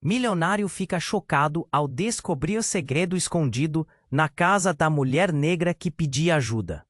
Milionário fica chocado ao descobrir o segredo escondido na casa da mulher negra que pedia ajuda.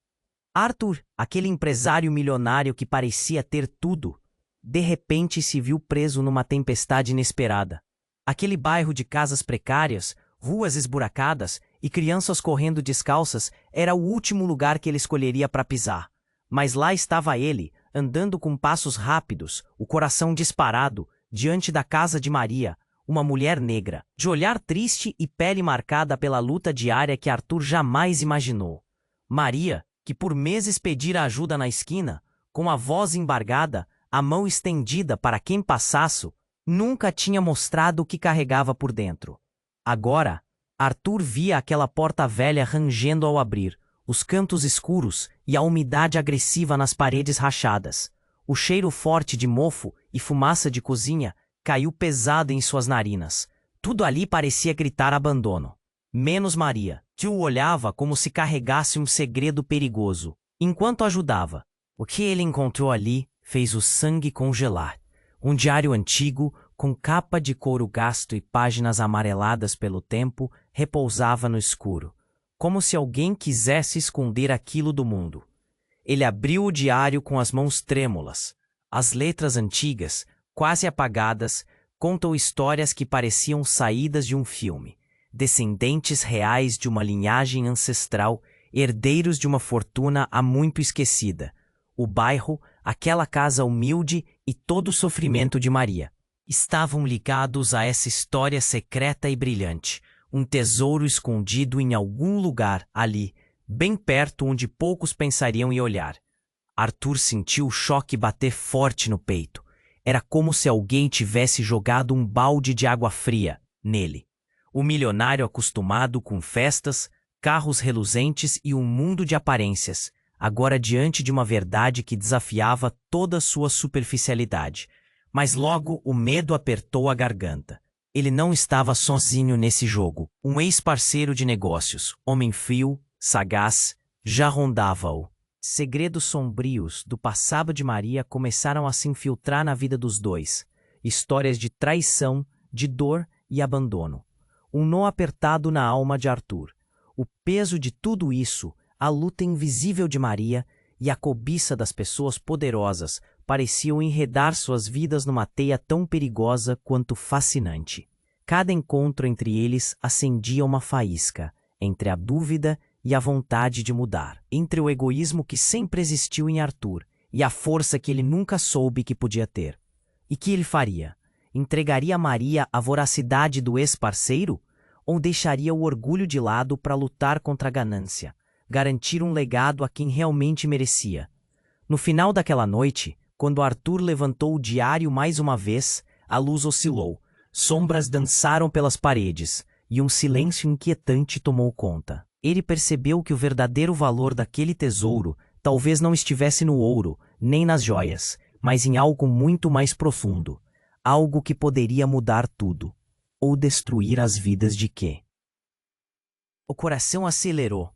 Arthur, aquele empresário milionário que parecia ter tudo, de repente se viu preso numa tempestade inesperada. Aquele bairro de casas precárias, ruas esburacadas e crianças correndo descalças era o último lugar que ele escolheria para pisar. Mas lá estava ele, andando com passos rápidos, o coração disparado, diante da casa de Maria, uma mulher negra, de olhar triste e pele marcada pela luta diária que Arthur jamais imaginou. Maria, que por meses pedira ajuda na esquina, com a voz embargada, a mão estendida para quem passasse, nunca tinha mostrado o que carregava por dentro. Agora, Arthur via aquela porta velha rangendo ao abrir, os cantos escuros e a umidade agressiva nas paredes rachadas. O cheiro forte de mofo e fumaça de cozinha caiu pesado em suas narinas. Tudo ali parecia gritar abandono. Menos Maria, que o olhava como se carregasse um segredo perigoso. Enquanto ajudava, o que ele encontrou ali fez o sangue congelar. Um diário antigo, com capa de couro gasto e páginas amareladas pelo tempo, repousava no escuro, como se alguém quisesse esconder aquilo do mundo. Ele abriu o diário com as mãos trêmulas. As letras antigas, quase apagadas, contam histórias que pareciam saídas de um filme. Descendentes reais de uma linhagem ancestral, herdeiros de uma fortuna há muito esquecida. O bairro, aquela casa humilde e todo o sofrimento de Maria estavam ligados a essa história secreta e brilhante, um tesouro escondido em algum lugar ali, bem perto onde poucos pensariam em olhar. Arthur sentiu o choque bater forte no peito. Era como se alguém tivesse jogado um balde de água fria nele. O milionário acostumado com festas, carros reluzentes e um mundo de aparências, agora diante de uma verdade que desafiava toda sua superficialidade. Mas logo o medo apertou a garganta. Ele não estava sozinho nesse jogo. Um ex-parceiro de negócios, homem frio, sagaz, já rondava-o. Segredos sombrios do passado de Maria começaram a se infiltrar na vida dos dois. Histórias de traição, de dor e abandono. Um nó apertado na alma de Arthur. O peso de tudo isso, a luta invisível de Maria e a cobiça das pessoas poderosas pareciam enredar suas vidas numa teia tão perigosa quanto fascinante. Cada encontro entre eles acendia uma faísca, entre a dúvida e a vontade de mudar, entre o egoísmo que sempre existiu em Arthur e a força que ele nunca soube que podia ter. E que ele faria? Entregaria Maria à voracidade do ex-parceiro? Ou deixaria o orgulho de lado para lutar contra a ganância, garantir um legado a quem realmente merecia? No final daquela noite, quando Arthur levantou o diário mais uma vez, a luz oscilou, sombras dançaram pelas paredes e um silêncio inquietante tomou conta. Ele percebeu que o verdadeiro valor daquele tesouro talvez não estivesse no ouro, nem nas joias, mas em algo muito mais profundo, algo que poderia mudar tudo, ou destruir as vidas de quê? O coração acelerou.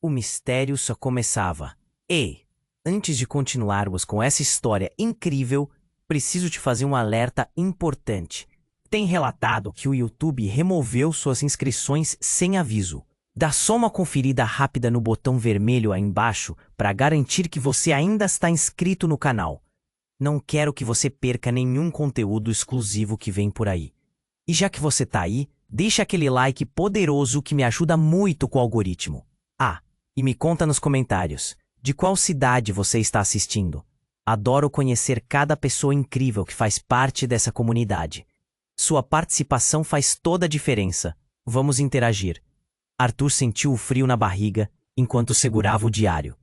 O mistério só começava. Ei, antes de continuarmos com essa história incrível, preciso te fazer um alerta importante. Tem relatado que o YouTube removeu suas inscrições sem aviso. Dá só uma conferida rápida no botão vermelho aí embaixo para garantir que você ainda está inscrito no canal. Não quero que você perca nenhum conteúdo exclusivo que vem por aí. E já que você tá aí, deixa aquele like poderoso que me ajuda muito com o algoritmo. Ah, e me conta nos comentários, de qual cidade você está assistindo? Adoro conhecer cada pessoa incrível que faz parte dessa comunidade. Sua participação faz toda a diferença. Vamos interagir. Arthur sentiu o frio na barriga enquanto segurava o diário.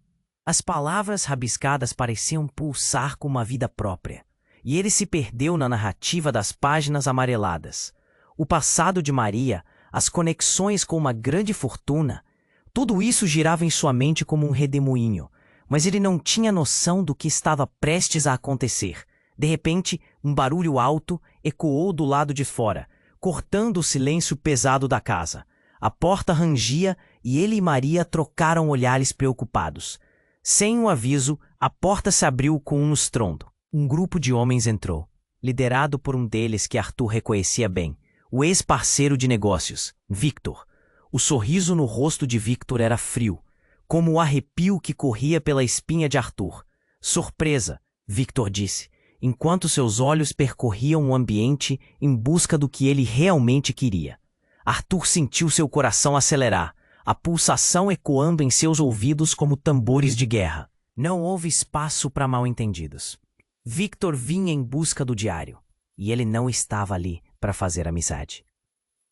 As palavras rabiscadas pareciam pulsar com uma vida própria, e ele se perdeu na narrativa das páginas amareladas. O passado de Maria, as conexões com uma grande fortuna, tudo isso girava em sua mente como um redemoinho, mas ele não tinha noção do que estava prestes a acontecer. De repente, um barulho alto ecoou do lado de fora, cortando o silêncio pesado da casa. A porta rangia e ele e Maria trocaram olhares preocupados. Sem um aviso, a porta se abriu com um estrondo. Um grupo de homens entrou. liderado por um deles que Arthur reconhecia bem, o ex-parceiro de negócios, Victor. O sorriso no rosto de Victor era frio, como o arrepio que corria pela espinha de Arthur. Surpresa, Victor disse, enquanto seus olhos percorriam o ambiente em busca do que ele realmente queria. Arthur sentiu seu coração acelerar, a pulsação ecoando em seus ouvidos como tambores de guerra. Não houve espaço para mal-entendidos. Victor vinha em busca do diário, e ele não estava ali para fazer amizade.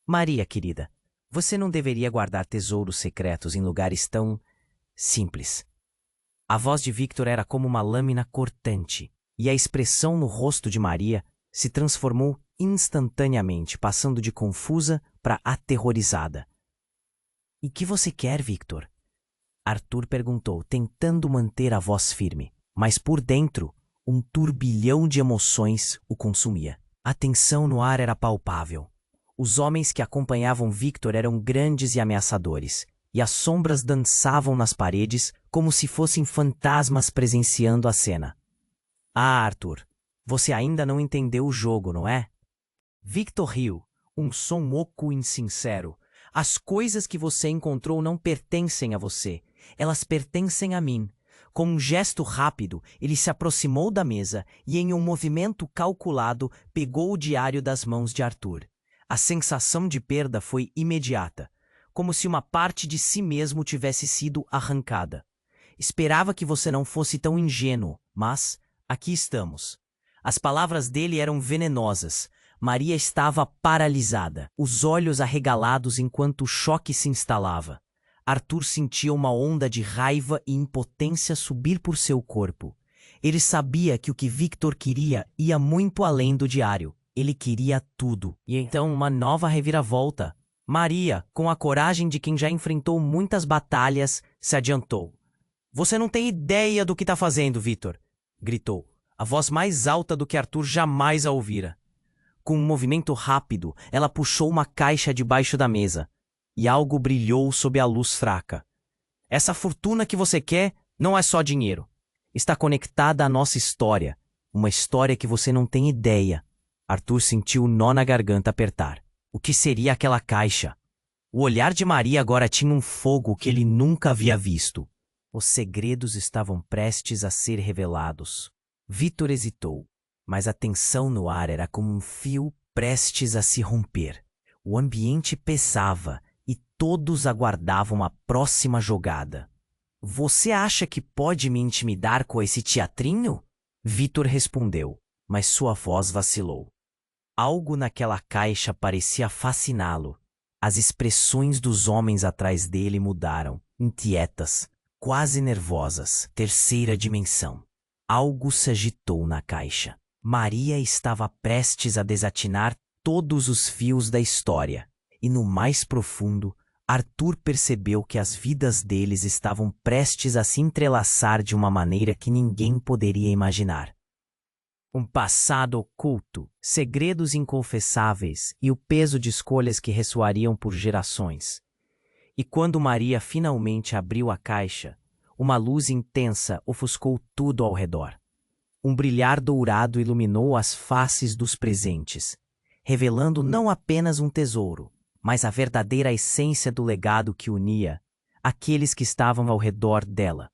Maria, querida, você não deveria guardar tesouros secretos em lugares tão simples. A voz de Victor era como uma lâmina cortante, e a expressão no rosto de Maria se transformou instantaneamente, passando de confusa para aterrorizada. E que você quer, Victor? Arthur perguntou, tentando manter a voz firme, mas por dentro, um turbilhão de emoções o consumia. A tensão no ar era palpável. Os homens que acompanhavam Victor eram grandes e ameaçadores, e as sombras dançavam nas paredes como se fossem fantasmas presenciando a cena. Ah, Arthur, você ainda não entendeu o jogo, não é? Victor riu, um som oco e insincero. As coisas que você encontrou não pertencem a você, elas pertencem a mim. Com um gesto rápido, ele se aproximou da mesa e, em um movimento calculado, pegou o diário das mãos de Arthur. A sensação de perda foi imediata, como se uma parte de si mesmo tivesse sido arrancada. Esperava que você não fosse tão ingênuo, mas aqui estamos. As palavras dele eram venenosas. Maria estava paralisada, os olhos arregalados enquanto o choque se instalava. Arthur sentia uma onda de raiva e impotência subir por seu corpo. Ele sabia que o que Victor queria ia muito além do diário. Ele queria tudo. E então uma nova reviravolta. Maria, com a coragem de quem já enfrentou muitas batalhas, se adiantou. Você não tem ideia do que está fazendo, Victor, gritou, a voz mais alta do que Arthur jamais a ouvira. Com um movimento rápido, ela puxou uma caixa debaixo da mesa, e algo brilhou sob a luz fraca. Essa fortuna que você quer não é só dinheiro. Está conectada à nossa história, uma história que você não tem ideia. Arthur sentiu o nó na garganta apertar. O que seria aquela caixa? O olhar de Maria agora tinha um fogo que ele nunca havia visto. Os segredos estavam prestes a ser revelados. Victor hesitou, mas a tensão no ar era como um fio prestes a se romper. O ambiente pesava e todos aguardavam a próxima jogada. Você acha que pode me intimidar com esse teatrinho? Victor respondeu, mas sua voz vacilou. Algo naquela caixa parecia fasciná-lo. As expressões dos homens atrás dele mudaram, inquietas, quase nervosas. Terceira dimensão. Algo se agitou na caixa. Maria estava prestes a desatinar todos os fios da história. E no mais profundo, Arthur percebeu que as vidas deles estavam prestes a se entrelaçar de uma maneira que ninguém poderia imaginar. Um passado oculto, segredos inconfessáveis e o peso de escolhas que ressoariam por gerações. E quando Maria finalmente abriu a caixa, uma luz intensa ofuscou tudo ao redor. Um brilhar dourado iluminou as faces dos presentes, revelando não apenas um tesouro, mas a verdadeira essência do legado que unia aqueles que estavam ao redor dela.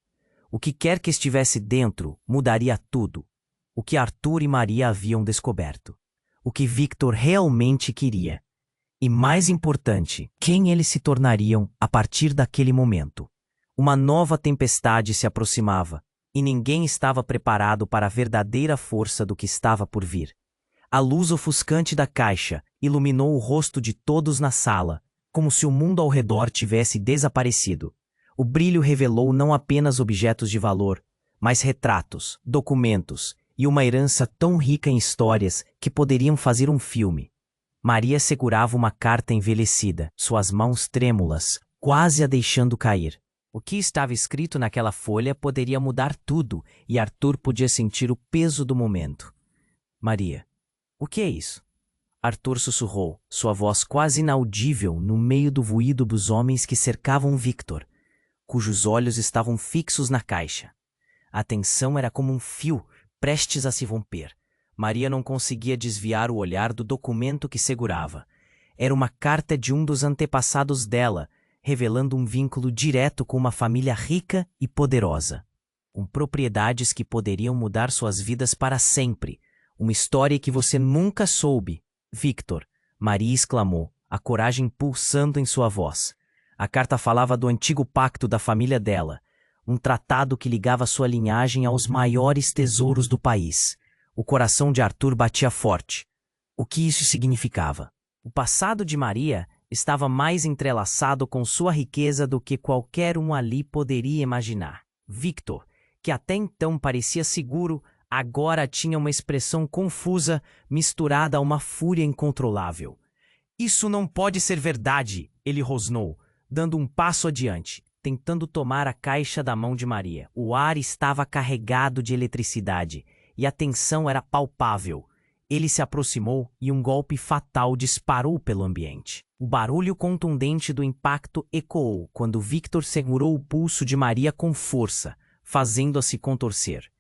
O que quer que estivesse dentro mudaria tudo. O que Arthur e Maria haviam descoberto. O que Victor realmente queria. E mais importante, quem eles se tornariam a partir daquele momento. Uma nova tempestade se aproximava, e ninguém estava preparado para a verdadeira força do que estava por vir. A luz ofuscante da caixa iluminou o rosto de todos na sala, como se o mundo ao redor tivesse desaparecido. O brilho revelou não apenas objetos de valor, mas retratos, documentos e uma herança tão rica em histórias que poderiam fazer um filme. Maria segurava uma carta envelhecida, suas mãos trêmulas, quase a deixando cair. O que estava escrito naquela folha poderia mudar tudo, e Arthur podia sentir o peso do momento. Maria, o que é isso? Arthur sussurrou, sua voz quase inaudível no meio do ruído dos homens que cercavam Victor, cujos olhos estavam fixos na caixa. A tensão era como um fio prestes a se romper. Maria não conseguia desviar o olhar do documento que segurava. Era uma carta de um dos antepassados dela, revelando um vínculo direto com uma família rica e poderosa, com propriedades que poderiam mudar suas vidas para sempre. Uma história que você nunca soube. Victor, Maria exclamou, a coragem pulsando em sua voz. A carta falava do antigo pacto da família dela, um tratado que ligava sua linhagem aos maiores tesouros do país. O coração de Arthur batia forte. O que isso significava? O passado de Maria estava mais entrelaçado com sua riqueza do que qualquer um ali poderia imaginar. Victor, que até então parecia seguro, agora tinha uma expressão confusa, misturada a uma fúria incontrolável. Isso não pode ser verdade, ele rosnou, dando um passo adiante, tentando tomar a caixa da mão de Maria. O ar estava carregado de eletricidade e a tensão era palpável. Ele se aproximou e um golpe fatal disparou pelo ambiente. O barulho contundente do impacto ecoou quando Victor segurou o pulso de Maria com força, fazendo-a se contorcer.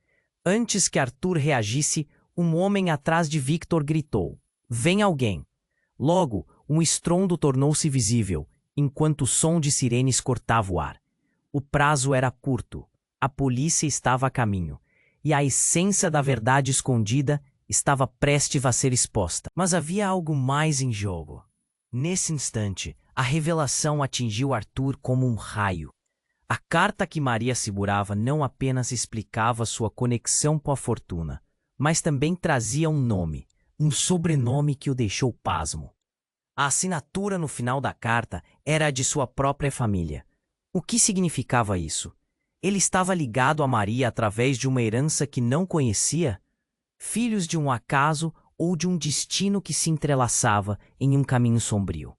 Antes que Arthur reagisse, um homem atrás de Victor gritou: "Vem alguém!" Logo, um estrondo tornou-se visível, enquanto o som de sirenes cortava o ar. O prazo era curto, a polícia estava a caminho, e a essência da verdade escondida estava prestes a ser exposta. Mas havia algo mais em jogo. Nesse instante, a revelação atingiu Arthur como um raio. A carta que Maria segurava não apenas explicava sua conexão com a fortuna, mas também trazia um nome, um sobrenome que o deixou pasmo. A assinatura no final da carta era a de sua própria família. O que significava isso? Ele estava ligado a Maria através de uma herança que não conhecia? Filhos de um acaso ou de um destino que se entrelaçava em um caminho sombrio?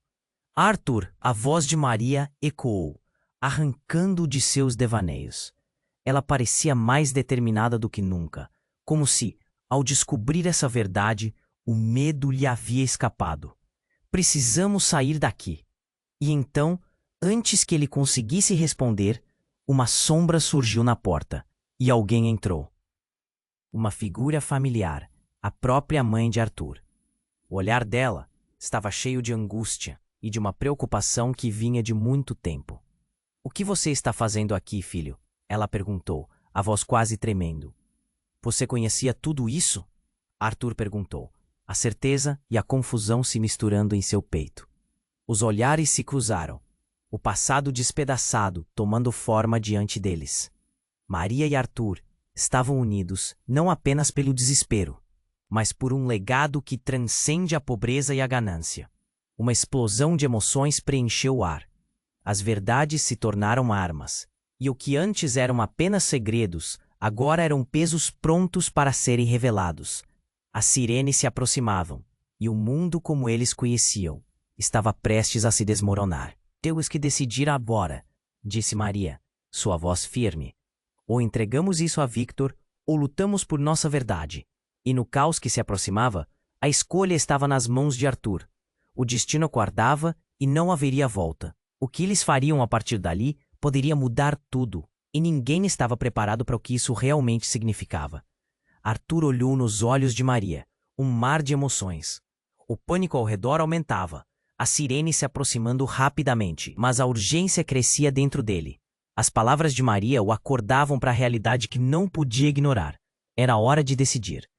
Arthur, a voz de Maria, ecoou, arrancando-o de seus devaneios. Ela parecia mais determinada do que nunca, como se, ao descobrir essa verdade, o medo lhe havia escapado. Precisamos sair daqui. E então, antes que ele conseguisse responder, uma sombra surgiu na porta, e alguém entrou. Uma figura familiar, a própria mãe de Arthur. O olhar dela estava cheio de angústia e de uma preocupação que vinha de muito tempo. "O que você está fazendo aqui, filho?" ela perguntou, a voz quase tremendo. "Você conhecia tudo isso?" Arthur perguntou, a certeza e a confusão se misturando em seu peito. Os olhares se cruzaram, o passado despedaçado tomando forma diante deles. Maria e Arthur estavam unidos não apenas pelo desespero, mas por um legado que transcende a pobreza e a ganância. Uma explosão de emoções preencheu o ar. As verdades se tornaram armas, e o que antes eram apenas segredos, agora eram pesos prontos para serem revelados. As sirenes se aproximavam, e o mundo como eles conheciam estava prestes a se desmoronar. "Temos que decidir agora", disse Maria, sua voz firme. "Ou entregamos isso a Victor, ou lutamos por nossa verdade." E no caos que se aproximava, a escolha estava nas mãos de Arthur. O destino aguardava e não haveria volta. O que eles fariam a partir dali poderia mudar tudo, e ninguém estava preparado para o que isso realmente significava. Arthur olhou nos olhos de Maria, um mar de emoções. O pânico ao redor aumentava, a sirene se aproximando rapidamente, mas a urgência crescia dentro dele. As palavras de Maria o acordavam para a realidade que não podia ignorar. Era hora de decidir.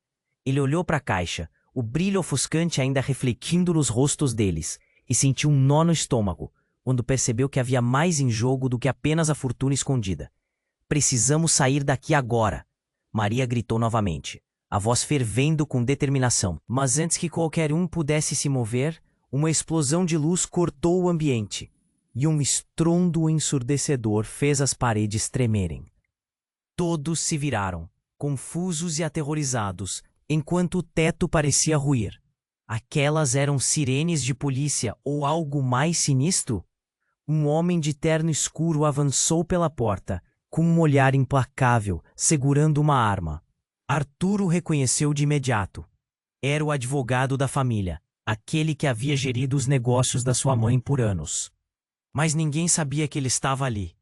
Ele olhou para a caixa, o brilho ofuscante ainda refletindo nos rostos deles, e sentiu um nó no estômago, quando percebeu que havia mais em jogo do que apenas a fortuna escondida. "Precisamos sair daqui agora!" Maria gritou novamente, a voz fervendo com determinação. Mas antes que qualquer um pudesse se mover, uma explosão de luz cortou o ambiente, e um estrondo ensurdecedor fez as paredes tremerem. Todos se viraram, confusos e aterrorizados, enquanto o teto parecia ruir. Aquelas eram sirenes de polícia ou algo mais sinistro? Um homem de terno escuro avançou pela porta, com um olhar implacável, segurando uma arma. Arthur o reconheceu de imediato. Era o advogado da família, aquele que havia gerido os negócios da sua mãe por anos. Mas ninguém sabia que ele estava ali.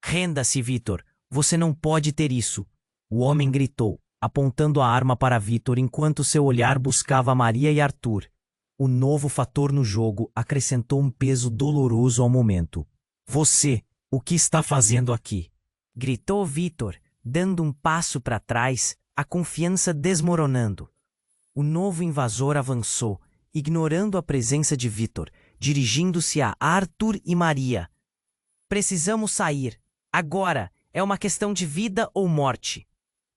"Renda-se, Victor. Você não pode ter isso", o homem gritou, apontando a arma para Victor enquanto seu olhar buscava Maria e Arthur. O novo fator no jogo acrescentou um peso doloroso ao momento. Você, o que está fazendo aqui? Gritou Victor, dando um passo para trás, a confiança desmoronando. O novo invasor avançou, ignorando a presença de Victor, dirigindo-se a Arthur e Maria. Precisamos sair. Agora, é uma questão de vida ou morte.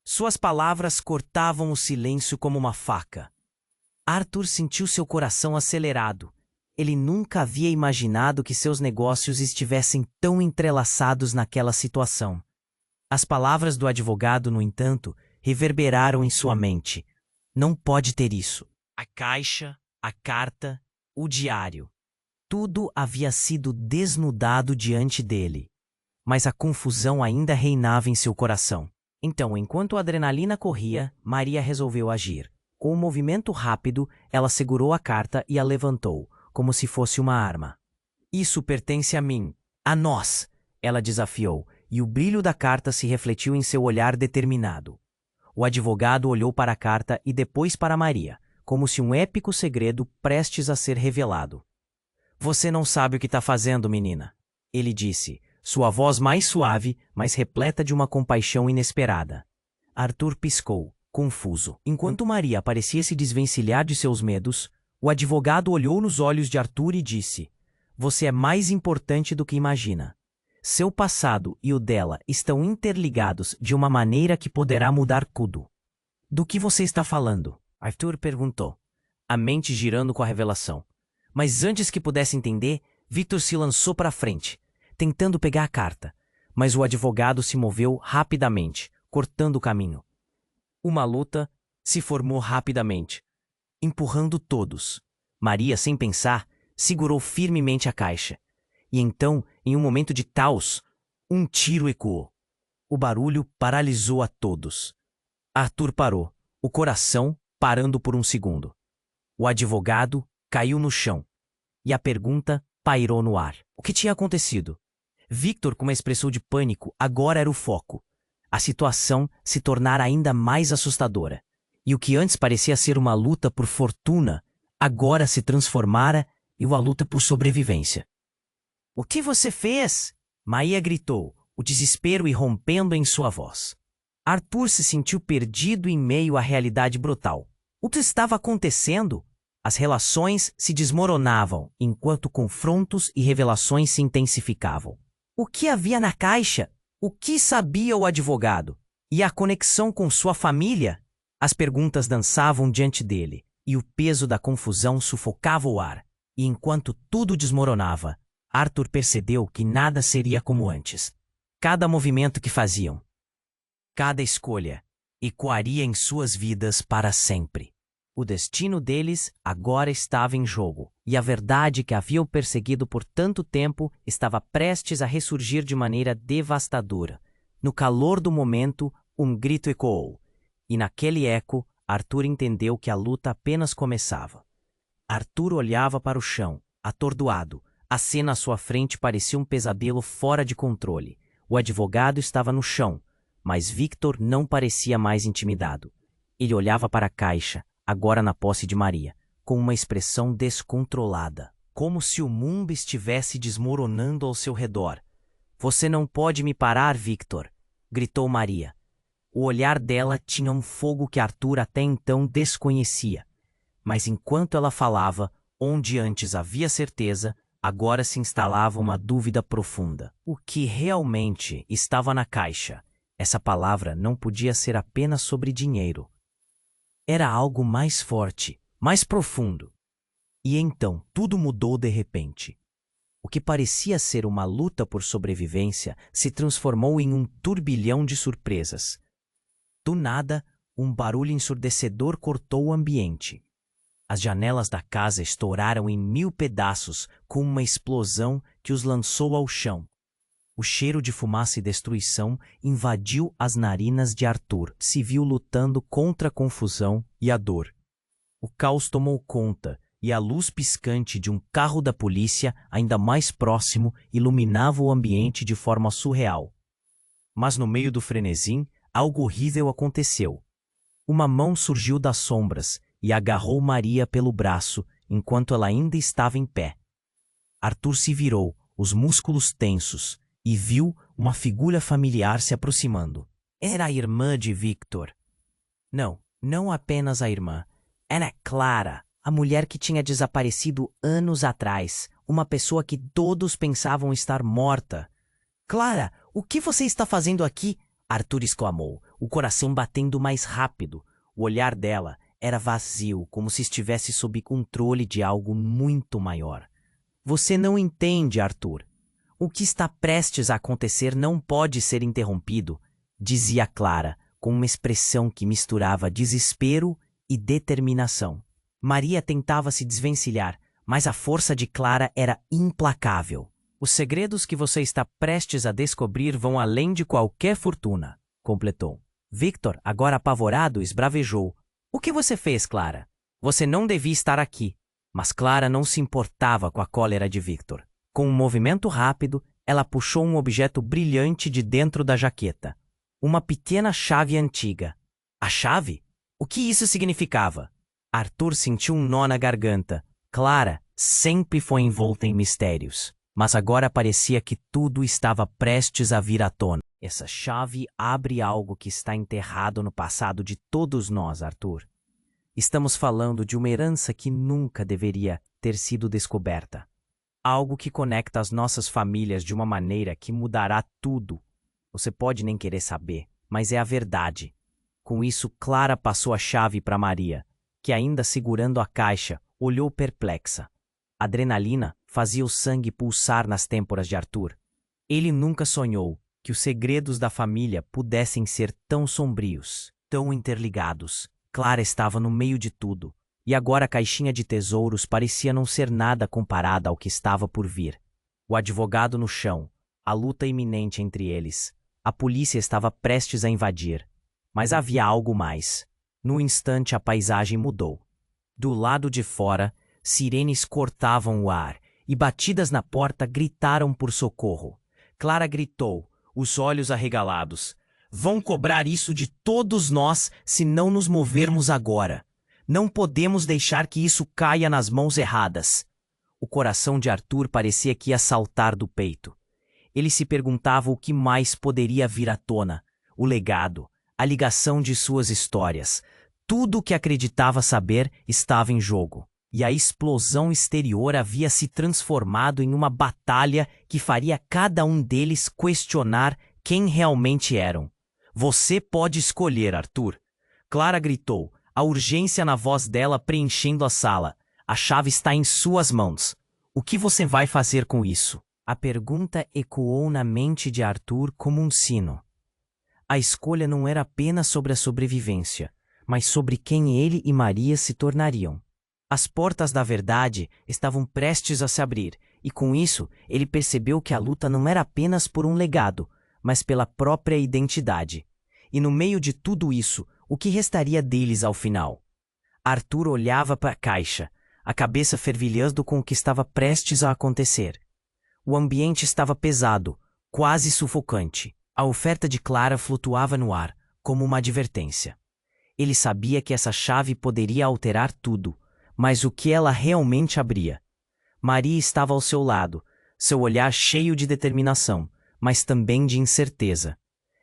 Suas palavras cortavam o silêncio como uma faca. Arthur sentiu seu coração acelerado. Ele nunca havia imaginado que seus negócios estivessem tão entrelaçados naquela situação. As palavras do advogado, no entanto, reverberaram em sua mente. Não pode ter isso. A caixa, a carta, o diário. Tudo havia sido desnudado diante dele. Mas a confusão ainda reinava em seu coração. Então, enquanto a adrenalina corria, Maria resolveu agir. Com um movimento rápido, ela segurou a carta e a levantou, como se fosse uma arma. Isso pertence a mim, a nós, ela desafiou, e o brilho da carta se refletiu em seu olhar determinado. O advogado olhou para a carta e depois para Maria, como se um épico segredo prestes a ser revelado. Você não sabe o que está fazendo, menina, ele disse, sua voz mais suave, mas repleta de uma compaixão inesperada. Arthur piscou, confuso. Enquanto Maria parecia se desvencilhar de seus medos, o advogado olhou nos olhos de Arthur e disse: Você é mais importante do que imagina. Seu passado e o dela estão interligados de uma maneira que poderá mudar tudo. Do que você está falando? Arthur perguntou, a mente girando com a revelação. Mas antes que pudesse entender, Victor se lançou para frente, tentando pegar a carta. Mas o advogado se moveu rapidamente, cortando o caminho. Uma luta se formou rapidamente, empurrando todos. Maria, sem pensar, segurou firmemente a caixa. E então, em um momento de caos, um tiro ecoou. O barulho paralisou a todos. Arthur parou, o coração parando por um segundo. O advogado caiu no chão. E a pergunta pairou no ar. O que tinha acontecido? Victor, com uma expressão de pânico, agora era o foco. A situação se tornara ainda mais assustadora. E o que antes parecia ser uma luta por fortuna, agora se transformara em uma luta por sobrevivência. O que você fez? Maria gritou, o desespero irrompendo em sua voz. Arthur se sentiu perdido em meio à realidade brutal. O que estava acontecendo? As relações se desmoronavam, enquanto confrontos e revelações se intensificavam. O que havia na caixa? O que sabia o advogado? E a conexão com sua família? As perguntas dançavam diante dele, e o peso da confusão sufocava o ar. E enquanto tudo desmoronava, Arthur percebeu que nada seria como antes. Cada movimento que faziam, cada escolha, ecoaria em suas vidas para sempre. O destino deles agora estava em jogo, e a verdade que havia o perseguido por tanto tempo estava prestes a ressurgir de maneira devastadora. No calor do momento, um grito ecoou, e naquele eco, Arthur entendeu que a luta apenas começava. Arthur olhava para o chão, atordoado. A cena à sua frente parecia um pesadelo fora de controle. O advogado estava no chão, mas Victor não parecia mais intimidado. Ele olhava para a caixa, agora na posse de Maria, com uma expressão descontrolada, como se o mundo estivesse desmoronando ao seu redor. Você não pode me parar, Victor, gritou Maria. O olhar dela tinha um fogo que Arthur até então desconhecia. Mas enquanto ela falava, onde antes havia certeza, agora se instalava uma dúvida profunda. O que realmente estava na caixa? Essa palavra não podia ser apenas sobre dinheiro. Era algo mais forte, mais profundo. E então tudo mudou de repente. O que parecia ser uma luta por sobrevivência se transformou em um turbilhão de surpresas. Do nada, um barulho ensurdecedor cortou o ambiente. As janelas da casa estouraram em 1000 pedaços com uma explosão que os lançou ao chão. O cheiro de fumaça e destruição invadiu as narinas de Arthur. Se viu lutando contra a confusão e a dor. O caos tomou conta e a luz piscante de um carro da polícia, ainda mais próximo, iluminava o ambiente de forma surreal. Mas no meio do frenesim, algo horrível aconteceu. Uma mão surgiu das sombras e agarrou Maria pelo braço enquanto ela ainda estava em pé. Arthur se virou, os músculos tensos, e viu uma figura familiar se aproximando. Era a irmã de Victor. Não, não apenas a irmã. Era Clara, a mulher que tinha desaparecido anos atrás, uma pessoa que todos pensavam estar morta. Clara, o que você está fazendo aqui? Arthur exclamou, o coração batendo mais rápido. O olhar dela era vazio, como se estivesse sob controle de algo muito maior. Você não entende, Arthur. O que está prestes a acontecer não pode ser interrompido, dizia Clara, com uma expressão que misturava desespero e determinação. Maria tentava se desvencilhar, mas a força de Clara era implacável. Os segredos que você está prestes a descobrir vão além de qualquer fortuna, completou. Victor, agora apavorado, esbravejou. O que você fez, Clara? Você não devia estar aqui. Mas Clara não se importava com a cólera de Victor. Com um movimento rápido, ela puxou um objeto brilhante de dentro da jaqueta. Uma pequena chave antiga. A chave? O que isso significava? Arthur sentiu um nó na garganta. Clara sempre foi envolta em mistérios, mas agora parecia que tudo estava prestes a vir à tona. Essa chave abre algo que está enterrado no passado de todos nós, Arthur. Estamos falando de uma herança que nunca deveria ter sido descoberta. Algo que conecta as nossas famílias de uma maneira que mudará tudo. Você pode nem querer saber, mas é a verdade. Com isso, Clara passou a chave para Maria, que ainda segurando a caixa, olhou perplexa. A adrenalina fazia o sangue pulsar nas têmporas de Arthur. Ele nunca sonhou que os segredos da família pudessem ser tão sombrios, tão interligados. Clara estava no meio de tudo, e agora a caixinha de tesouros parecia não ser nada comparada ao que estava por vir. O advogado no chão, a luta iminente entre eles. A polícia estava prestes a invadir. Mas havia algo mais. No instante a paisagem mudou. Do lado de fora, sirenes cortavam o ar, e batidas na porta gritaram por socorro. Clara gritou, os olhos arregalados. Vão cobrar isso de todos nós se não nos movermos agora. Não podemos deixar que isso caia nas mãos erradas. O coração de Arthur parecia que ia saltar do peito. Ele se perguntava o que mais poderia vir à tona. O legado, a ligação de suas histórias. Tudo o que acreditava saber estava em jogo. E a explosão exterior havia se transformado em uma batalha que faria cada um deles questionar quem realmente eram. Você pode escolher, Arthur. Clara gritou, a urgência na voz dela preenchendo a sala. A chave está em suas mãos. O que você vai fazer com isso? A pergunta ecoou na mente de Arthur como um sino. A escolha não era apenas sobre a sobrevivência, mas sobre quem ele e Maria se tornariam. As portas da verdade estavam prestes a se abrir, e com isso ele percebeu que a luta não era apenas por um legado, mas pela própria identidade. E no meio de tudo isso, o que restaria deles ao final? Arthur olhava para a caixa, a cabeça fervilhando com o que estava prestes a acontecer. O ambiente estava pesado, quase sufocante. A oferta de Clara flutuava no ar, como uma advertência. Ele sabia que essa chave poderia alterar tudo, mas o que ela realmente abria? Maria estava ao seu lado, seu olhar cheio de determinação, mas também de incerteza.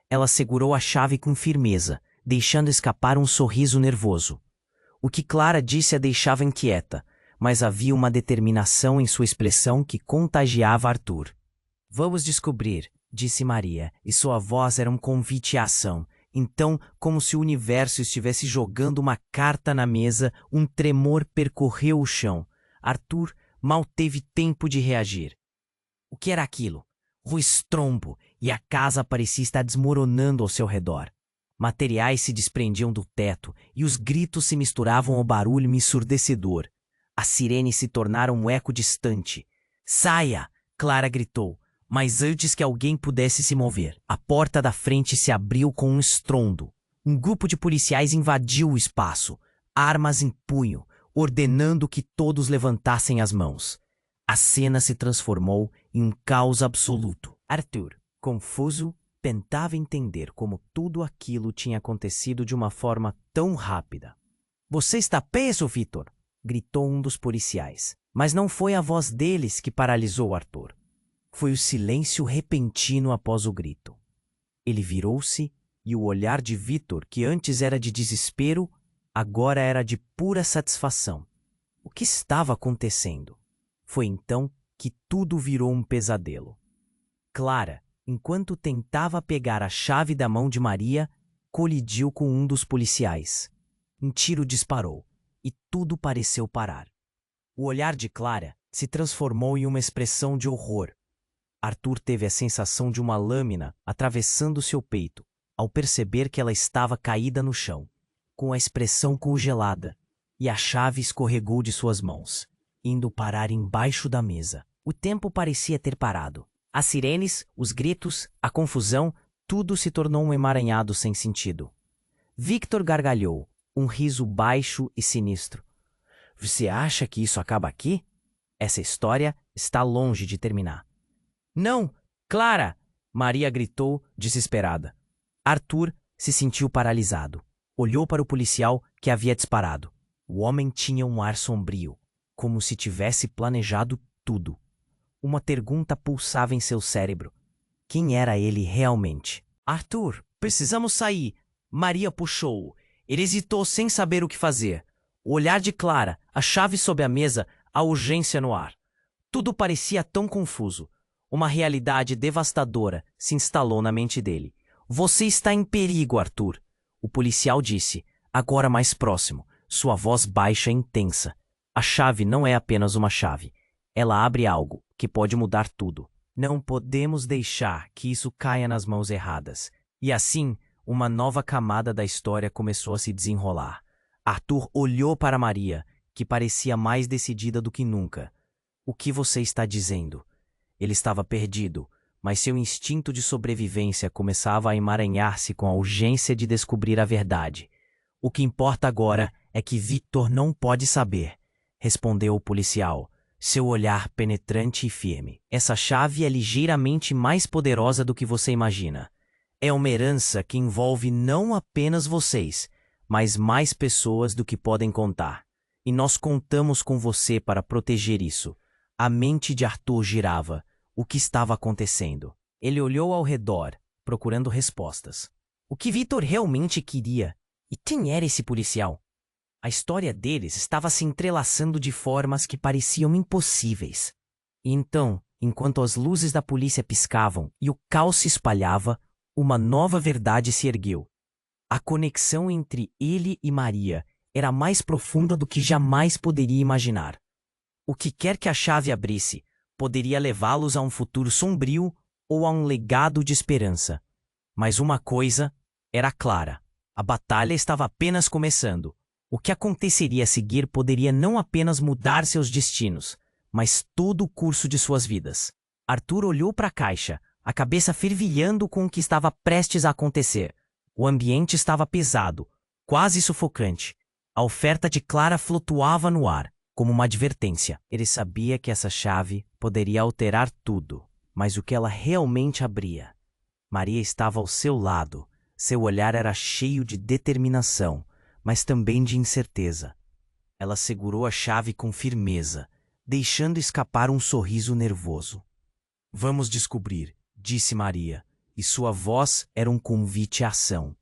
Ela segurou a chave com firmeza, deixando escapar um sorriso nervoso. O que Clara disse a deixava inquieta, mas havia uma determinação em sua expressão que contagiava Arthur. Vamos descobrir, disse Maria, e sua voz era um convite à ação. Então, como se o universo estivesse jogando uma carta na mesa, um tremor percorreu o chão. Arthur mal teve tempo de reagir. O que era aquilo? O estrombo, e a casa parecia estar desmoronando ao seu redor. Materiais se desprendiam do teto, e os gritos se misturavam ao barulho ensurdecedor. As sirenes se tornaram um eco distante. Saia! Clara gritou. Mas antes que alguém pudesse se mover, a porta da frente se abriu com um estrondo. Um grupo de policiais invadiu o espaço, armas em punho, ordenando que todos levantassem as mãos. A cena se transformou em um caos absoluto. Arthur, confuso, tentava entender como tudo aquilo tinha acontecido de uma forma tão rápida. "Você está preso, Victor!" gritou um dos policiais. Mas não foi a voz deles que paralisou Arthur. Foi o silêncio repentino após o grito. Ele virou-se e o olhar de Victor, que antes era de desespero, agora era de pura satisfação. O que estava acontecendo? Foi então que tudo virou um pesadelo. Clara, enquanto tentava pegar a chave da mão de Maria, colidiu com um dos policiais. Um tiro disparou e tudo pareceu parar. O olhar de Clara se transformou em uma expressão de horror. Arthur teve a sensação de uma lâmina atravessando seu peito ao perceber que ela estava caída no chão, com a expressão congelada, e a chave escorregou de suas mãos, indo parar embaixo da mesa. O tempo parecia ter parado. As sirenes, os gritos, a confusão, tudo se tornou um emaranhado sem sentido. Victor gargalhou, um riso baixo e sinistro. "Você acha que isso acaba aqui? Essa história está longe de terminar." "Não, Clara!" Maria gritou, desesperada. Arthur se sentiu paralisado. Olhou para o policial que havia disparado. O homem tinha um ar sombrio, como se tivesse planejado tudo. Uma pergunta pulsava em seu cérebro. Quem era ele realmente? "Arthur, precisamos sair." Maria puxou-o. Ele hesitou sem saber o que fazer. O olhar de Clara, a chave sob a mesa, a urgência no ar. Tudo parecia tão confuso. Uma realidade devastadora se instalou na mente dele. "Você está em perigo, Arthur." O policial disse, agora mais próximo, sua voz baixa e intensa. "A chave não é apenas uma chave. Ela abre algo que pode mudar tudo. Não podemos deixar que isso caia nas mãos erradas." E assim, uma nova camada da história começou a se desenrolar. Arthur olhou para Maria, que parecia mais decidida do que nunca. "O que você está dizendo?" Ele estava perdido, mas seu instinto de sobrevivência começava a emaranhar-se com a urgência de descobrir a verdade. "O que importa agora é que Victor não pode saber", respondeu o policial, seu olhar penetrante e firme. "Essa chave é ligeiramente mais poderosa do que você imagina. É uma herança que envolve não apenas vocês, mas mais pessoas do que podem contar. E nós contamos com você para proteger isso." A mente de Arthur girava. O que estava acontecendo? Ele olhou ao redor, procurando respostas. O que Victor realmente queria? E quem era esse policial? A história deles estava se entrelaçando de formas que pareciam impossíveis. E então, enquanto as luzes da polícia piscavam e o caos se espalhava, uma nova verdade se ergueu. A conexão entre ele e Maria era mais profunda do que jamais poderia imaginar. O que quer que a chave abrisse, poderia levá-los a um futuro sombrio ou a um legado de esperança. Mas uma coisa era clara: a batalha estava apenas começando. O que aconteceria a seguir poderia não apenas mudar seus destinos, mas todo o curso de suas vidas. Arthur olhou para a caixa, a cabeça fervilhando com o que estava prestes a acontecer. O ambiente estava pesado, quase sufocante. A oferta de Clara flutuava no ar, como uma advertência. Ele sabia que essa chave poderia alterar tudo, mas o que ela realmente abria? Maria estava ao seu lado. Seu olhar era cheio de determinação, mas também de incerteza. Ela segurou a chave com firmeza, deixando escapar um sorriso nervoso. "Vamos descobrir", disse Maria, e sua voz era um convite à ação.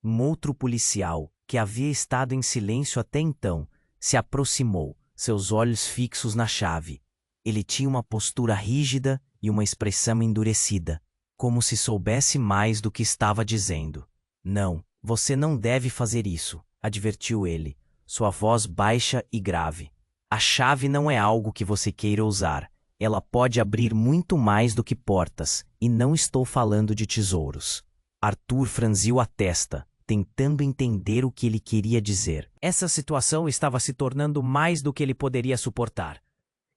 Um outro policial, que havia estado em silêncio até então, se aproximou, seus olhos fixos na chave. Ele tinha uma postura rígida e uma expressão endurecida, como se soubesse mais do que estava dizendo. "Não, você não deve fazer isso", advertiu ele, sua voz baixa e grave. "A chave não é algo que você queira usar. Ela pode abrir muito mais do que portas, e não estou falando de tesouros." Arthur franziu a testa, tentando entender o que ele queria dizer. Essa situação estava se tornando mais do que ele poderia suportar.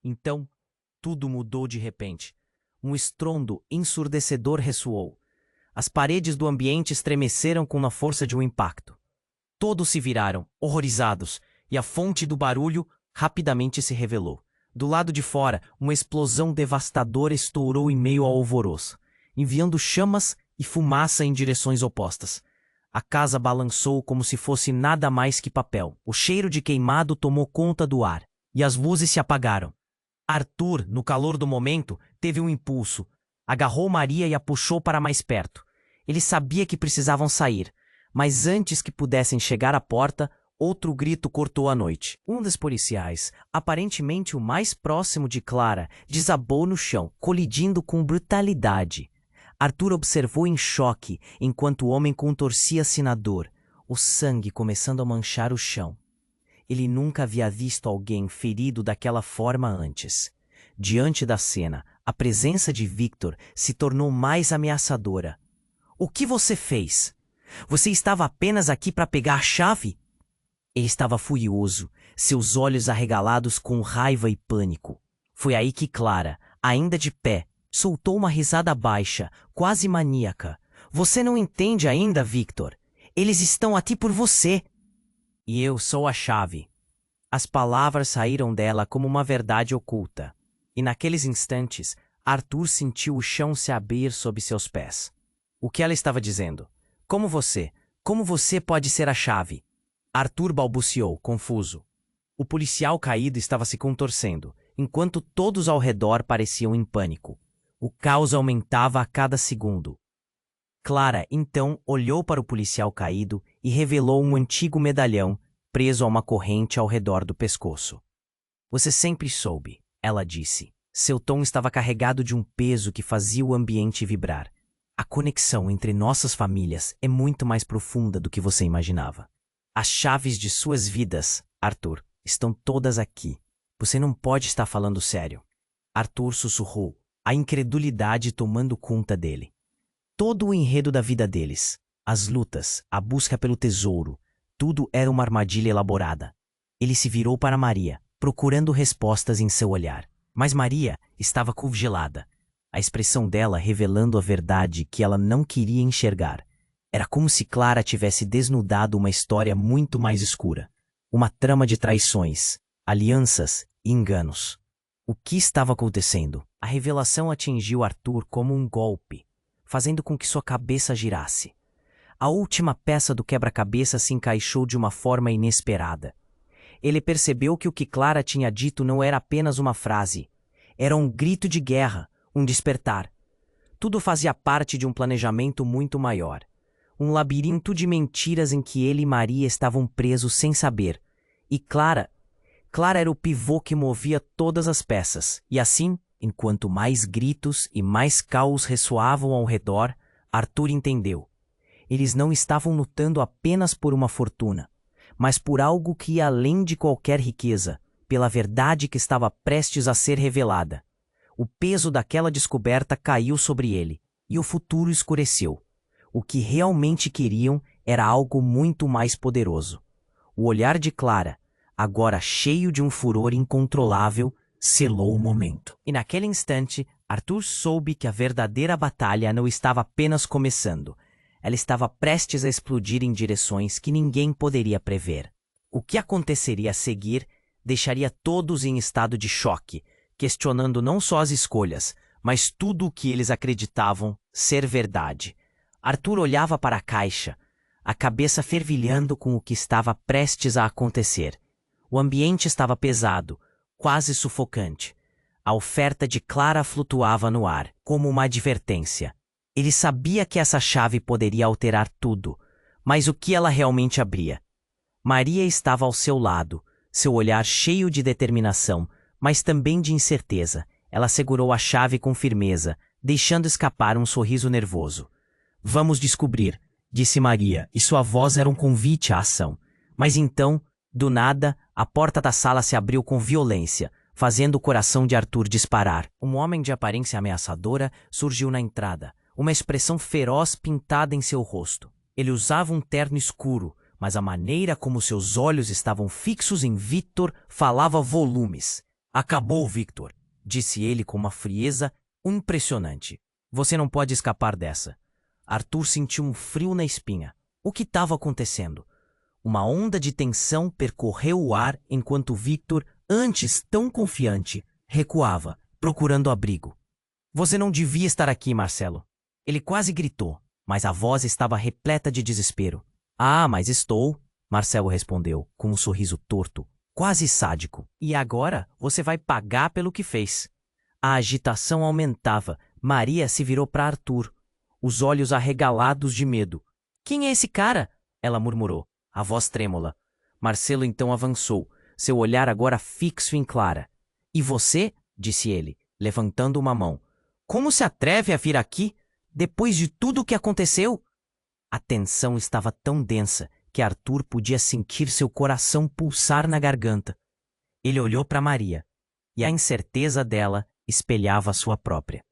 Então, tudo mudou de repente. Um estrondo ensurdecedor ressoou. As paredes do ambiente estremeceram com a força de um impacto. Todos se viraram, horrorizados, e a fonte do barulho rapidamente se revelou. Do lado de fora, uma explosão devastadora estourou em meio ao alvoroço, enviando chamas e fumaça em direções opostas. A casa balançou como se fosse nada mais que papel. O cheiro de queimado tomou conta do ar, e as luzes se apagaram. Arthur, no calor do momento, teve um impulso. Agarrou Maria e a puxou para mais perto. Ele sabia que precisavam sair, mas antes que pudessem chegar à porta, outro grito cortou a noite. Um dos policiais, aparentemente o mais próximo de Clara, desabou no chão, colidindo com brutalidade. Arthur observou em choque, enquanto o homem contorcia-se na dor, o sangue começando a manchar o chão. Ele nunca havia visto alguém ferido daquela forma antes. Diante da cena, a presença de Victor se tornou mais ameaçadora. O que você fez? Você estava apenas aqui para pegar a chave? Ele estava furioso, seus olhos arregalados com raiva e pânico. Foi aí que Clara, ainda de pé, soltou uma risada baixa, quase maníaca. Você não entende ainda, Victor. Eles estão aqui por você. E eu sou a chave. As palavras saíram dela como uma verdade oculta. E naqueles instantes, Arthur sentiu o chão se abrir sob seus pés. O que ela estava dizendo? Como você pode ser a chave? Arthur balbuciou, confuso. O policial caído estava se contorcendo, enquanto todos ao redor pareciam em pânico. O caos aumentava a cada segundo. Clara, então, olhou para o policial caído e revelou um antigo medalhão preso a uma corrente ao redor do pescoço. Você sempre soube, ela disse. Seu tom estava carregado de um peso que fazia o ambiente vibrar. A conexão entre nossas famílias é muito mais profunda do que você imaginava. As chaves de suas vidas, Arthur, estão todas aqui. Você não pode estar falando sério. Arthur sussurrou, a incredulidade tomando conta dele. Todo o enredo da vida deles, as lutas, a busca pelo tesouro, tudo era uma armadilha elaborada. Ele se virou para Maria, procurando respostas em seu olhar. Mas Maria estava congelada, a expressão dela revelando a verdade que ela não queria enxergar. Era como se Clara tivesse desnudado uma história muito mais escura. Uma trama de traições, alianças e enganos. O que estava acontecendo? A revelação atingiu Arthur como um golpe, fazendo com que sua cabeça girasse. A última peça do quebra-cabeça se encaixou de uma forma inesperada. Ele percebeu que o que Clara tinha dito não era apenas uma frase. Era um grito de guerra, um despertar. Tudo fazia parte de um planejamento muito maior. Um labirinto de mentiras em que ele e Maria estavam presos sem saber. E Clara era o pivô que movia todas as peças. E assim, enquanto mais gritos e mais caos ressoavam ao redor, Arthur entendeu. Eles não estavam lutando apenas por uma fortuna, mas por algo que ia além de qualquer riqueza, pela verdade que estava prestes a ser revelada. O peso daquela descoberta caiu sobre ele, e o futuro escureceu. O que realmente queriam era algo muito mais poderoso. O olhar de Clara, agora cheio de um furor incontrolável, selou o momento. E naquele instante, Arthur soube que a verdadeira batalha não estava apenas começando. Ela estava prestes a explodir em direções que ninguém poderia prever. O que aconteceria a seguir deixaria todos em estado de choque, questionando não só as escolhas, mas tudo o que eles acreditavam ser verdade. Arthur olhava para a caixa, a cabeça fervilhando com o que estava prestes a acontecer. O ambiente estava pesado, quase sufocante. A oferta de Clara flutuava no ar, como uma advertência. Ele sabia que essa chave poderia alterar tudo, mas o que ela realmente abria? Maria estava ao seu lado, seu olhar cheio de determinação, mas também de incerteza. Ela segurou a chave com firmeza, deixando escapar um sorriso nervoso. Vamos descobrir, disse Maria, e sua voz era um convite à ação. Mas então, do nada, a porta da sala se abriu com violência, fazendo o coração de Arthur disparar. Um homem de aparência ameaçadora surgiu na entrada, uma expressão feroz pintada em seu rosto. Ele usava um terno escuro, mas a maneira como seus olhos estavam fixos em Victor falava volumes. Acabou, Victor, disse ele com uma frieza impressionante. Você não pode escapar dessa. Arthur sentiu um frio na espinha. O que estava acontecendo? Uma onda de tensão percorreu o ar enquanto Victor, antes tão confiante, recuava, procurando abrigo. Você não devia estar aqui, Marcelo. Ele quase gritou. mas a voz estava repleta de desespero. Ah, mas estou, Marcelo respondeu, com um sorriso torto, quase sádico. E agora você vai pagar pelo que fez. A agitação aumentava. Maria se virou para Arthur, os olhos arregalados de medo. Quem é esse cara? Ela murmurou, a voz trêmula. Marcelo então avançou, seu olhar agora fixo em Clara. E você? Disse ele, levantando uma mão. Como se atreve a vir aqui, depois de tudo o que aconteceu? A tensão estava tão densa que Arthur podia sentir seu coração pulsar na garganta. Ele olhou para Maria, e a incerteza dela espelhava a sua própria.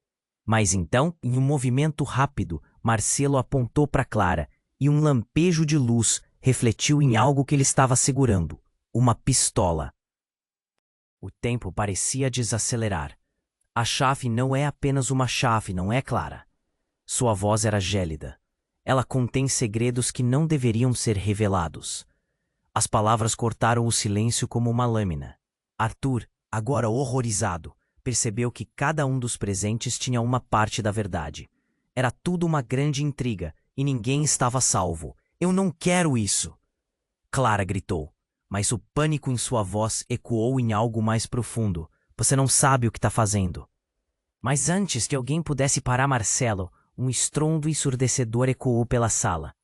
Mas então, em um movimento rápido, Marcelo apontou para Clara, e um lampejo de luz refletiu em algo que ele estava segurando, uma pistola. O tempo parecia desacelerar. A chave não é apenas uma chave, não é, Clara? Sua voz era gélida. Ela contém segredos que não deveriam ser revelados. As palavras cortaram o silêncio como uma lâmina. Arthur, agora horrorizado, percebeu que cada um dos presentes tinha uma parte da verdade. Era tudo uma grande intriga, e ninguém estava salvo. Eu não quero isso! Clara gritou, mas o pânico em sua voz ecoou em algo mais profundo. Você não sabe o que está fazendo. Mas antes que alguém pudesse parar Marcelo, um estrondo ensurdecedor ecoou pela sala.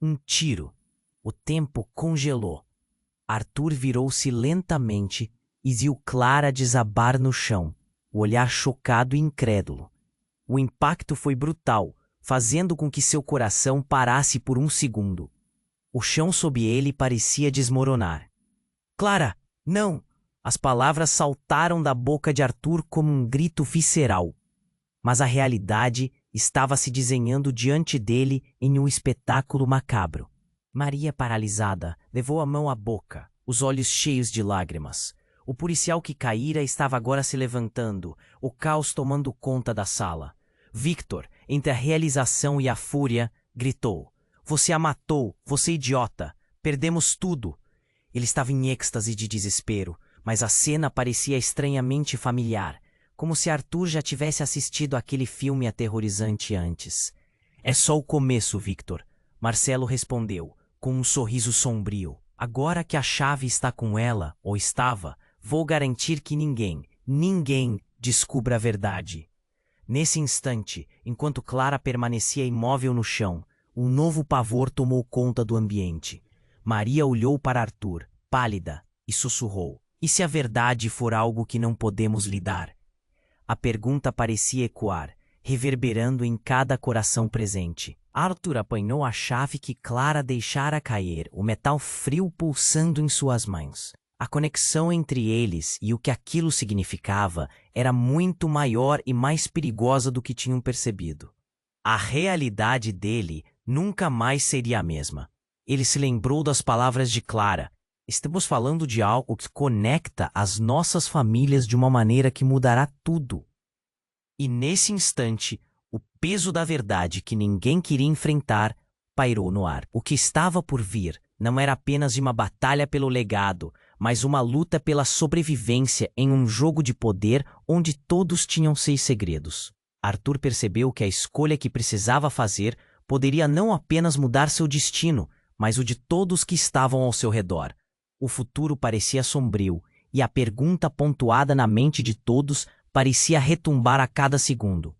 Um tiro. O tempo congelou. Arthur virou-se lentamente e viu Clara desabar no chão, o olhar chocado e incrédulo. O impacto foi brutal, fazendo com que seu coração parasse por um segundo. O chão sob ele parecia desmoronar. Clara, não! As palavras saltaram da boca de Arthur como um grito visceral. Mas a realidade estava se desenhando diante dele em um espetáculo macabro. Maria, paralisada, levou a mão à boca, os olhos cheios de lágrimas. O policial que caíra estava agora se levantando, o caos tomando conta da sala. Victor, entre a realização e a fúria, gritou. Você a matou, você idiota! Perdemos tudo! Ele estava em êxtase de desespero, mas a cena parecia estranhamente familiar, como se Arthur já tivesse assistido aquele filme aterrorizante antes. É só o começo, Victor, Marcelo respondeu, com um sorriso sombrio. Agora que a chave está com ela, ou estava, vou garantir que ninguém descubra a verdade. Nesse instante, enquanto Clara permanecia imóvel no chão, um novo pavor tomou conta do ambiente. Maria olhou para Arthur, pálida, e sussurrou. E se a verdade for algo que não podemos lidar? A pergunta parecia ecoar, reverberando em cada coração presente. Arthur apanhou a chave que Clara deixara cair, o metal frio pulsando em suas mãos. A conexão entre eles e o que aquilo significava era muito maior e mais perigosa do que tinham percebido. A realidade dele nunca mais seria a mesma. Ele se lembrou das palavras de Clara. Estamos falando de algo que conecta as nossas famílias de uma maneira que mudará tudo. E nesse instante, o peso da verdade que ninguém queria enfrentar pairou no ar. O que estava por vir não era apenas uma batalha pelo legado, mas uma luta pela sobrevivência em um jogo de poder onde todos tinham seus segredos. Arthur percebeu que a escolha que precisava fazer poderia não apenas mudar seu destino, mas o de todos que estavam ao seu redor. O futuro parecia sombrio, e a pergunta pontuada na mente de todos parecia retumbar a cada segundo.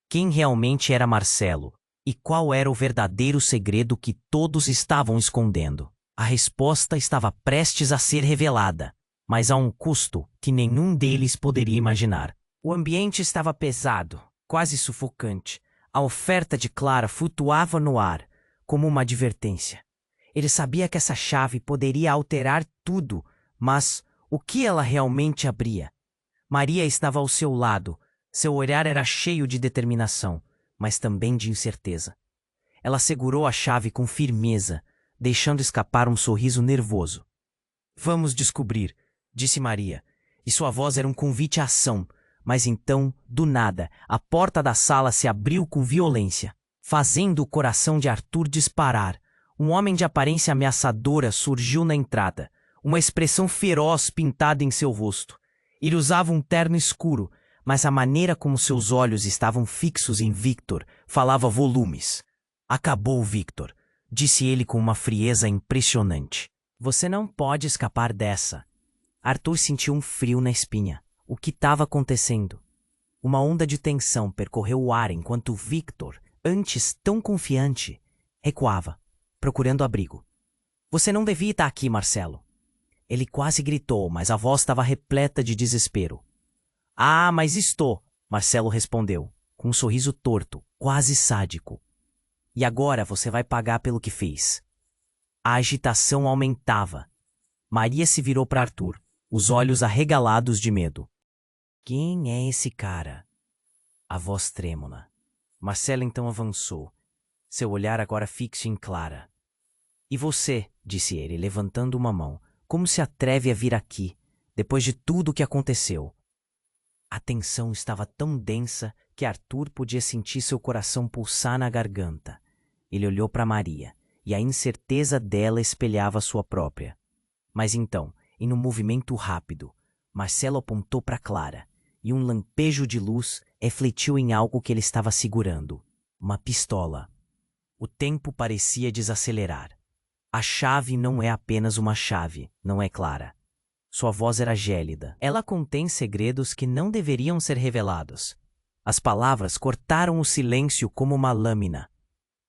Quem realmente era Marcelo? E qual era o verdadeiro segredo que todos estavam escondendo? A resposta estava prestes a ser revelada, mas a um custo que nenhum deles poderia imaginar. O ambiente estava pesado, quase sufocante. A oferta de Clara flutuava no ar, como uma advertência. Ele sabia que essa chave poderia alterar tudo, mas o que ela realmente abria? Maria estava ao seu lado. Seu olhar era cheio de determinação, mas também de incerteza. Ela segurou a chave com firmeza, deixando escapar um sorriso nervoso. Vamos descobrir, disse Maria, e sua voz era um convite à ação, mas então, do nada, a porta da sala se abriu com violência, fazendo o coração de Arthur disparar. Um homem de aparência ameaçadora surgiu na entrada, uma expressão feroz pintada em seu rosto. Ele usava um terno escuro, mas a maneira como seus olhos estavam fixos em Victor falava volumes. Acabou, Victor, disse ele com uma frieza impressionante. Você não pode escapar dessa. Arthur sentiu um frio na espinha. O que estava acontecendo? Uma onda de tensão percorreu o ar enquanto Victor, antes tão confiante, recuava, procurando abrigo. Você não devia estar aqui, Marcelo. Ele quase gritou, mas a voz estava repleta de desespero. Ah, mas estou, Marcelo respondeu, com um sorriso torto, quase sádico. E agora você vai pagar pelo que fez. A agitação aumentava. Maria se virou para Arthur, os olhos arregalados de medo. Quem é esse cara? A voz trêmula. Marcelo então avançou, seu olhar agora fixo em Clara. E você, disse ele, levantando uma mão, como se atreve a vir aqui, depois de tudo o que aconteceu? A tensão estava tão densa que Arthur podia sentir seu coração pulsar na garganta. Ele olhou para Maria, e a incerteza dela espelhava sua própria. Mas então, em um movimento rápido, Marcelo apontou para Clara, e um lampejo de luz refletiu em algo que ele estava segurando. Uma pistola. O tempo parecia desacelerar. A chave não é apenas uma chave, não é, Clara? Sua voz era gélida. Ela contém segredos que não deveriam ser revelados. As palavras cortaram o silêncio como uma lâmina.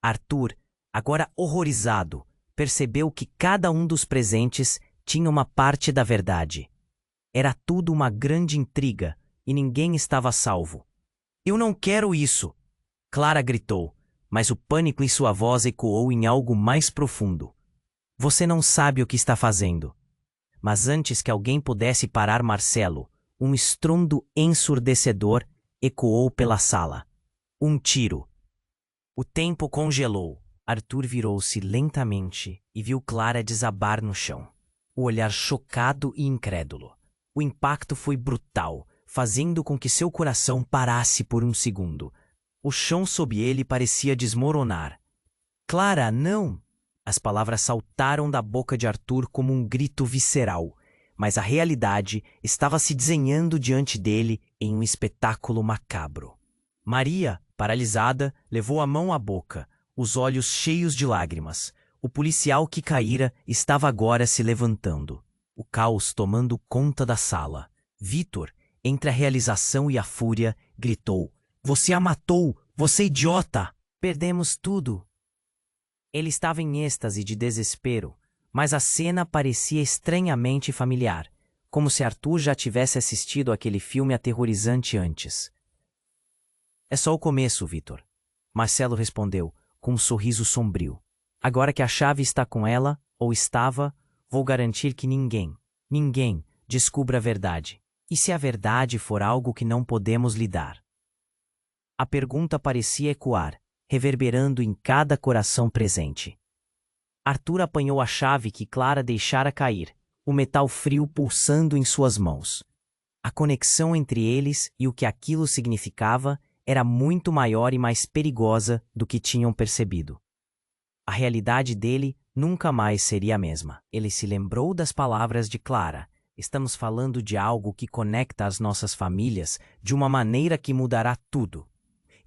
Arthur, agora horrorizado, percebeu que cada um dos presentes tinha uma parte da verdade. Era tudo uma grande intriga e ninguém estava a salvo. Eu não quero isso! Clara gritou, mas o pânico em sua voz ecoou em algo mais profundo. Você não sabe o que está fazendo. Mas antes que alguém pudesse parar Marcelo, um estrondo ensurdecedor ecoou pela sala. Um tiro. O tempo congelou. Arthur virou-se lentamente e viu Clara desabar no chão, o olhar chocado e incrédulo. O impacto foi brutal, fazendo com que seu coração parasse por um segundo. O chão sob ele parecia desmoronar. Clara, não! As palavras saltaram da boca de Arthur como um grito visceral, mas a realidade estava se desenhando diante dele em um espetáculo macabro. Maria, paralisada, levou a mão à boca, os olhos cheios de lágrimas. O policial que caíra estava agora se levantando, o caos tomando conta da sala. Victor, entre a realização e a fúria, gritou: Você a matou! Você idiota! Perdemos tudo! Ele estava em êxtase de desespero, mas a cena parecia estranhamente familiar, como se Arthur já tivesse assistido aquele filme aterrorizante antes. É só o começo, Victor. Marcelo respondeu, com um sorriso sombrio. Agora que a chave está com ela, ou estava, vou garantir que ninguém descubra a verdade. E se a verdade for algo que não podemos lidar? A pergunta parecia ecoar, reverberando em cada coração presente. Arthur apanhou a chave que Clara deixara cair, o metal frio pulsando em suas mãos. A conexão entre eles e o que aquilo significava era muito maior e mais perigosa do que tinham percebido. A realidade dele nunca mais seria a mesma. Ele se lembrou das palavras de Clara. Estamos falando de algo que conecta as nossas famílias de uma maneira que mudará tudo.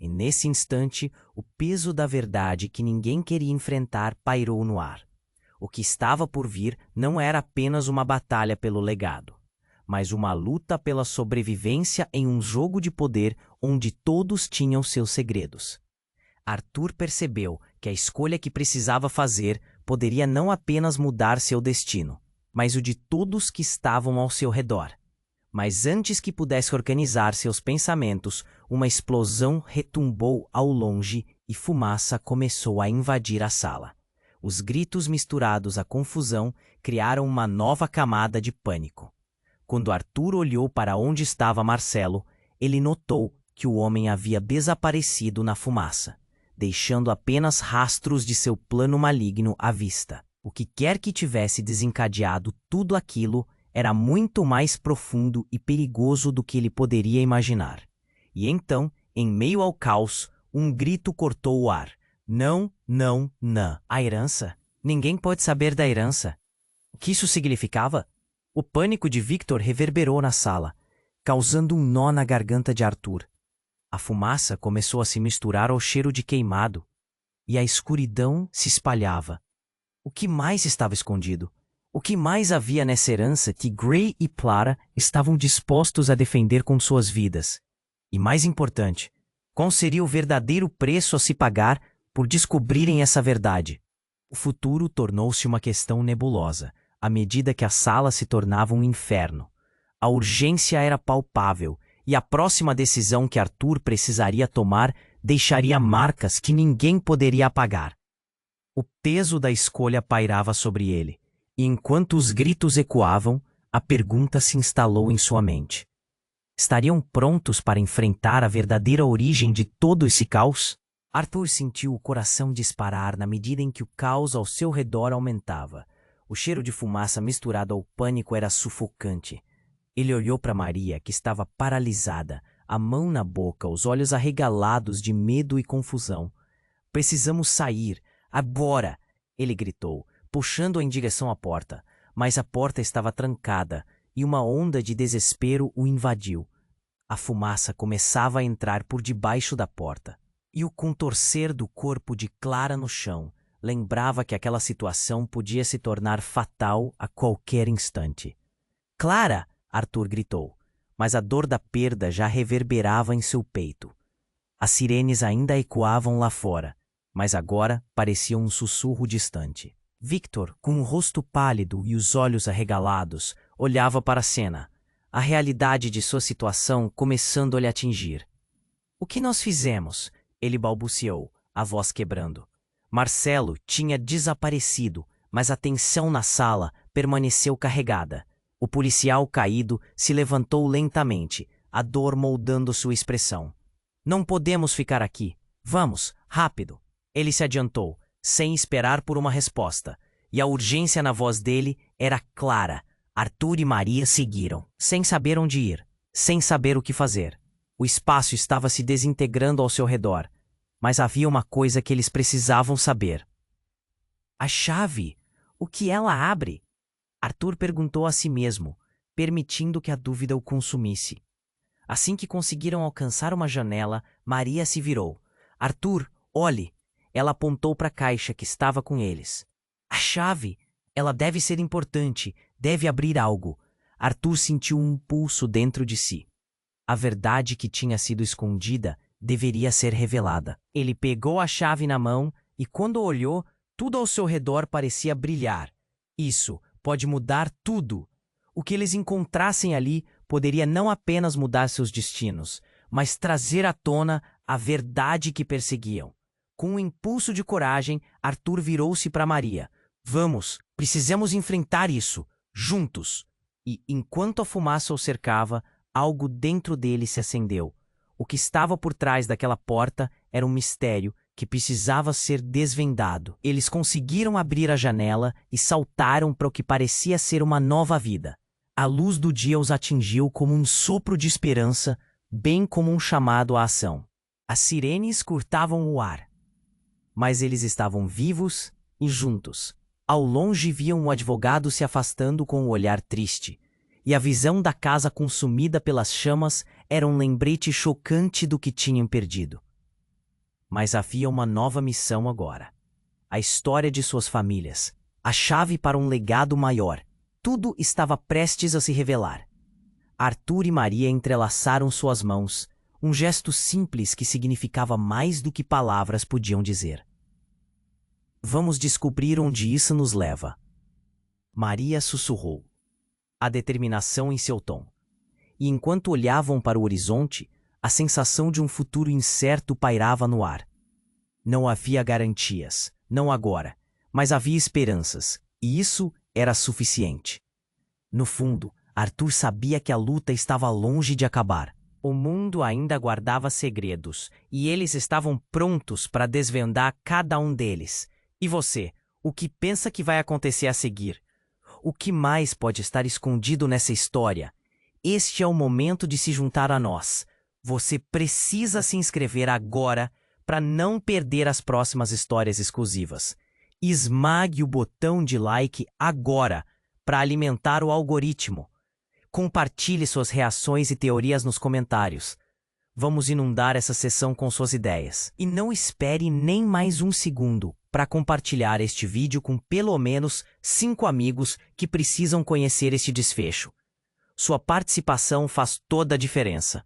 E nesse instante, o peso da verdade que ninguém queria enfrentar pairou no ar. O que estava por vir não era apenas uma batalha pelo legado, mas uma luta pela sobrevivência em um jogo de poder onde todos tinham seus segredos. Arthur percebeu que a escolha que precisava fazer poderia não apenas mudar seu destino, mas o de todos que estavam ao seu redor. Mas antes que pudesse organizar seus pensamentos, uma explosão retumbou ao longe e fumaça começou a invadir a sala. Os gritos misturados à confusão criaram uma nova camada de pânico. Quando Arthur olhou para onde estava Marcelo, ele notou que o homem havia desaparecido na fumaça, deixando apenas rastros de seu plano maligno à vista. O que quer que tivesse desencadeado tudo aquilo era muito mais profundo e perigoso do que ele poderia imaginar. E então, em meio ao caos, um grito cortou o ar. Não, não, não. A herança? Ninguém pode saber da herança. O que isso significava? O pânico de Victor reverberou na sala, causando um nó na garganta de Arthur. A fumaça começou a se misturar ao cheiro de queimado. e a escuridão se espalhava. O que mais estava escondido? O que mais havia nessa herança que Gray e Clara estavam dispostos a defender com suas vidas? E mais importante, qual seria o verdadeiro preço a se pagar por descobrirem essa verdade? O futuro tornou-se uma questão nebulosa, à medida que a sala se tornava um inferno. A urgência era palpável, e a próxima decisão que Arthur precisaria tomar deixaria marcas que ninguém poderia apagar. O peso da escolha pairava sobre ele, e enquanto os gritos ecoavam, a pergunta se instalou em sua mente. Estariam prontos para enfrentar a verdadeira origem de todo esse caos? Arthur sentiu o coração disparar na medida em que o caos ao seu redor aumentava. O cheiro de fumaça misturado ao pânico era sufocante. Ele olhou para Maria, que estava paralisada, a mão na boca, os olhos arregalados de medo e confusão. "Precisamos sair, agora!" ele gritou, puxando-a em direção à porta. Mas a porta estava trancada e uma onda de desespero o invadiu. A fumaça começava a entrar por debaixo da porta. E o contorcer do corpo de Clara no chão lembrava que aquela situação podia se tornar fatal a qualquer instante. "Clara!" Arthur gritou, mas a dor da perda já reverberava em seu peito. As sirenes ainda ecoavam lá fora, mas agora pareciam um sussurro distante. Victor, com o rosto pálido e os olhos arregalados, olhava para a cena, a realidade de sua situação começando a lhe atingir. "O que nós fizemos?" ele balbuciou, a voz quebrando. Marcelo tinha desaparecido, mas a tensão na sala permaneceu carregada. O policial caído se levantou lentamente, a dor moldando sua expressão. "Não podemos ficar aqui. Vamos, rápido." Ele se adiantou, sem esperar por uma resposta, e a urgência na voz dele era clara. Arthur e Maria seguiram, sem saber onde ir, sem saber o que fazer. O espaço estava se desintegrando ao seu redor, mas havia uma coisa que eles precisavam saber. "A chave! O que ela abre?" Arthur perguntou a si mesmo, permitindo que a dúvida o consumisse. Assim que conseguiram alcançar uma janela, Maria se virou. "Arthur, olhe!" Ela apontou para a caixa que estava com eles. "A chave! Ela deve ser importante, deve abrir algo." Arthur sentiu um pulso dentro de si. A verdade que tinha sido escondida deveria ser revelada. Ele pegou a chave na mão e, quando olhou, tudo ao seu redor parecia brilhar. Isso pode mudar tudo. O que eles encontrassem ali poderia não apenas mudar seus destinos, mas trazer à tona a verdade que perseguiam. Com um impulso de coragem, Arthur virou-se para Maria. "Vamos, precisamos enfrentar isso, juntos." E, enquanto a fumaça o cercava, algo dentro dele se acendeu. O que estava por trás daquela porta era um mistério que precisava ser desvendado. Eles conseguiram abrir a janela e saltaram para o que parecia ser uma nova vida. A luz do dia os atingiu como um sopro de esperança, bem como um chamado à ação. As sirenes curtavam o ar, mas eles estavam vivos e juntos. Ao longe viam o advogado se afastando com um olhar triste, e a visão da casa consumida pelas chamas era um lembrete chocante do que tinham perdido. Mas havia uma nova missão agora. A história de suas famílias, a chave para um legado maior. Tudo estava prestes a se revelar. Arthur e Maria entrelaçaram suas mãos, um gesto simples que significava mais do que palavras podiam dizer. "Vamos descobrir onde isso nos leva." Maria sussurrou, a determinação em seu tom. E enquanto olhavam para o horizonte, a sensação de um futuro incerto pairava no ar. Não havia garantias, não agora, mas havia esperanças, e isso era suficiente. No fundo, Arthur sabia que a luta estava longe de acabar. O mundo ainda guardava segredos, e eles estavam prontos para desvendar cada um deles. E você, o que pensa que vai acontecer a seguir? O que mais pode estar escondido nessa história? Este é o momento de se juntar a nós. Você precisa se inscrever agora para não perder as próximas histórias exclusivas. Esmague o botão de like agora para alimentar o algoritmo. Compartilhe suas reações e teorias nos comentários. vamos inundar essa sessão com suas ideias. E não espere nem mais um segundo para compartilhar este vídeo com pelo menos 5 amigos que precisam conhecer este desfecho. Sua participação faz toda a diferença.